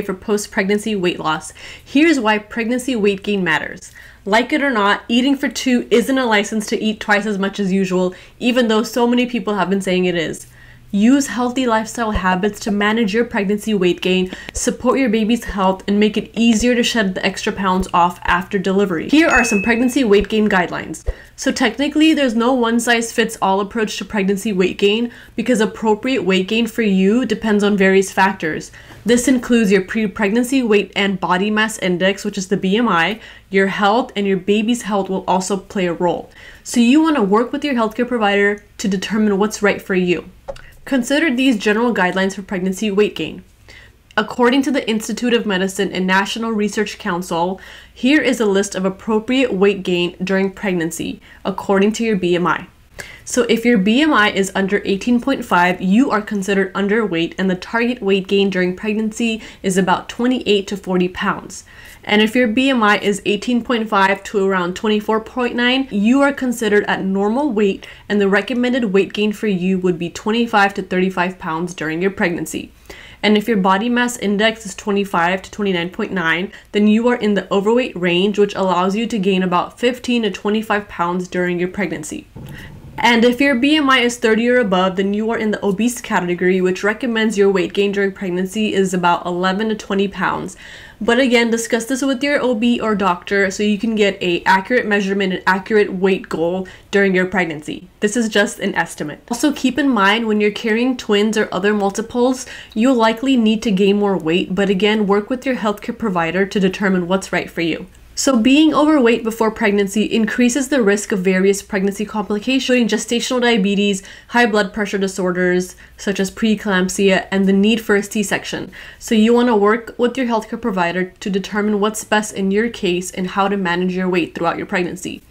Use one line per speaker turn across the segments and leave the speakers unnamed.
for post-pregnancy weight loss. Here's why pregnancy weight gain matters. Like it or not, eating for two isn't a license to eat twice as much as usual, even though so many people have been saying it is. Use healthy lifestyle habits to manage your pregnancy weight gain, support your baby's health, and make it easier to shed the extra pounds off after delivery. Here are some pregnancy weight gain guidelines. So technically, there's no one-size-fits-all approach to pregnancy weight gain because appropriate weight gain for you depends on various factors. This includes your pre-pregnancy weight and body mass index, which is the BMI, your health, and your baby's health will also play a role. So you want to work with your healthcare provider to determine what's right for you. Consider these general guidelines for pregnancy weight gain. According to the Institute of Medicine and National Research Council, here is a list of appropriate weight gain during pregnancy, according to your BMI. So if your BMI is under 18.5, you are considered underweight, and the target weight gain during pregnancy is about 28 to 40 pounds. And if your BMI is 18.5 to around 24.9, you are considered at normal weight, and the recommended weight gain for you would be 25 to 35 pounds during your pregnancy. And if your body mass index is 25 to 29.9, then you are in the overweight range, which allows you to gain about 15 to 25 pounds during your pregnancy. And if your BMI is 30 or above, then you are in the obese category, which recommends your weight gain during pregnancy is about 11 to 20 pounds. But again, discuss this with your OB or doctor so you can get an accurate measurement and accurate weight goal during your pregnancy. This is just an estimate. Also, keep in mind when you're carrying twins or other multiples, you'll likely need to gain more weight, but again, work with your healthcare provider to determine what's right for you. So being overweight before pregnancy increases the risk of various pregnancy complications, including gestational diabetes, high blood pressure disorders such as preeclampsia, and the need for a C-section. So you want to work with your healthcare provider to determine what's best in your case and how to manage your weight throughout your pregnancy.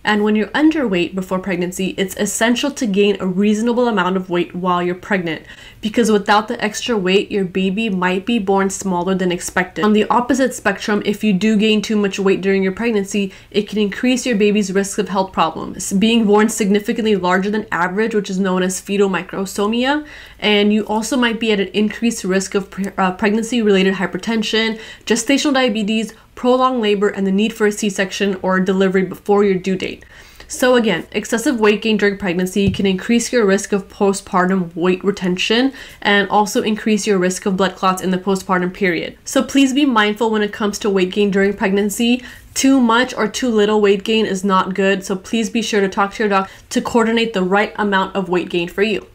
And when you're underweight before pregnancy, it's essential to gain a reasonable amount of weight while you're pregnant, because without the extra weight, your baby might be born smaller than expected. On the opposite spectrum, if you do gain too much weight during your pregnancy, it can increase your baby's risk of health problems, being born significantly larger than average, which is known as fetal microsomia, and you also might be at an increased risk of pregnancy-related hypertension, gestational diabetes, prolonged labor, and the need for a C-section or delivery before your due date. So again, excessive weight gain during pregnancy can increase your risk of postpartum weight retention and also increase your risk of blood clots in the postpartum period. So please be mindful when it comes to weight gain during pregnancy. Too much or too little weight gain is not good, so please be sure to talk to your doctor to coordinate the right amount of weight gain for you.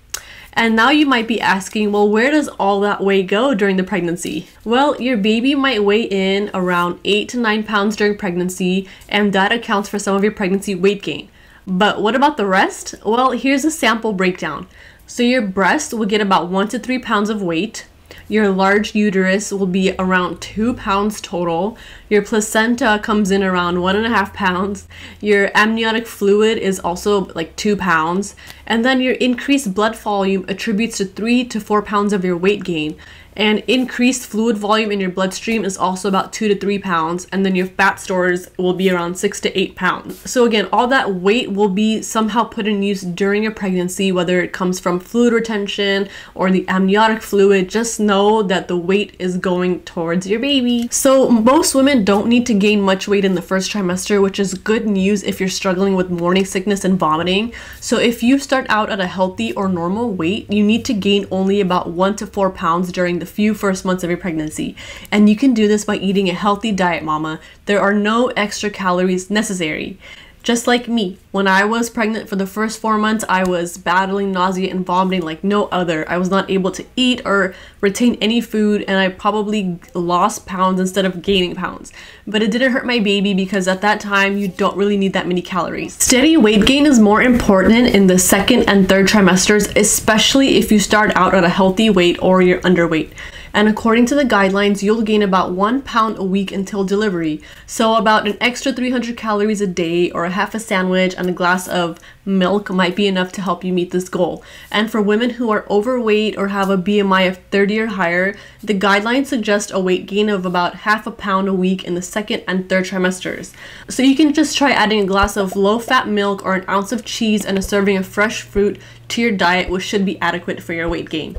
And now you might be asking, well, where does all that weight go during the pregnancy? Well, your baby might weigh in around 8 to 9 pounds during pregnancy, and that accounts for some of your pregnancy weight gain. But what about the rest? Well, here's a sample breakdown. So your breast will get about 1 to 3 pounds of weight. Your large uterus will be around 2 pounds total. Your placenta comes in around 1.5 pounds. Your amniotic fluid is also like 2 pounds. And then your increased blood volume attributes to 3 to 4 pounds of your weight gain. And increased fluid volume in your bloodstream is also about 2 to 3 pounds. And then your fat stores will be around 6 to 8 pounds. So again, all that weight will be somehow put in use during your pregnancy, whether it comes from fluid retention or the amniotic fluid. Just know that the weight is going towards your baby. So most women don't need to gain much weight in the first trimester, which is good news if you're struggling with morning sickness and vomiting. So if you start out at a healthy or normal weight, you need to gain only about 1 to 4 pounds during the few first months of your pregnancy. And you can do this by eating a healthy diet, mama. There are no extra calories necessary. Just like me, when I was pregnant for the first 4 months, I was battling nausea and vomiting like no other. I was not able to eat or retain any food, and I probably lost pounds instead of gaining pounds. But it didn't hurt my baby because at that time, you don't really need that many calories. Steady weight gain is more important in the second and third trimesters, especially if you start out at a healthy weight or you're underweight. And according to the guidelines, you'll gain about 1 pound a week until delivery. So about an extra 300 calories a day or a half a sandwich and a glass of milk might be enough to help you meet this goal. And for women who are overweight or have a BMI of 30 or higher, the guidelines suggest a weight gain of about half a pound a week in the second and third trimesters. So you can just try adding a glass of low-fat milk or an ounce of cheese and a serving of fresh fruit to your diet, which should be adequate for your weight gain.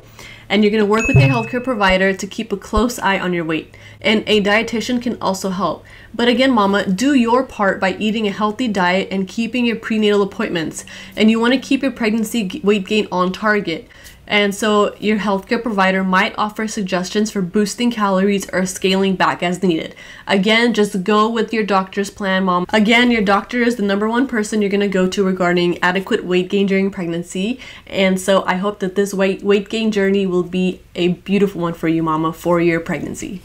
And you're going to work with your healthcare provider to keep a close eye on your weight. And a dietitian can also help. But again, mama, do your part by eating a healthy diet and keeping your prenatal appointments. And you want to keep your pregnancy weight gain on target. And so your healthcare provider might offer suggestions for boosting calories or scaling back as needed. Again, just go with your doctor's plan, mom. Again, your doctor is the number one person you're going to go to regarding adequate weight gain during pregnancy. And so I hope that this weight gain journey will be a beautiful one for you, mama, for your pregnancy.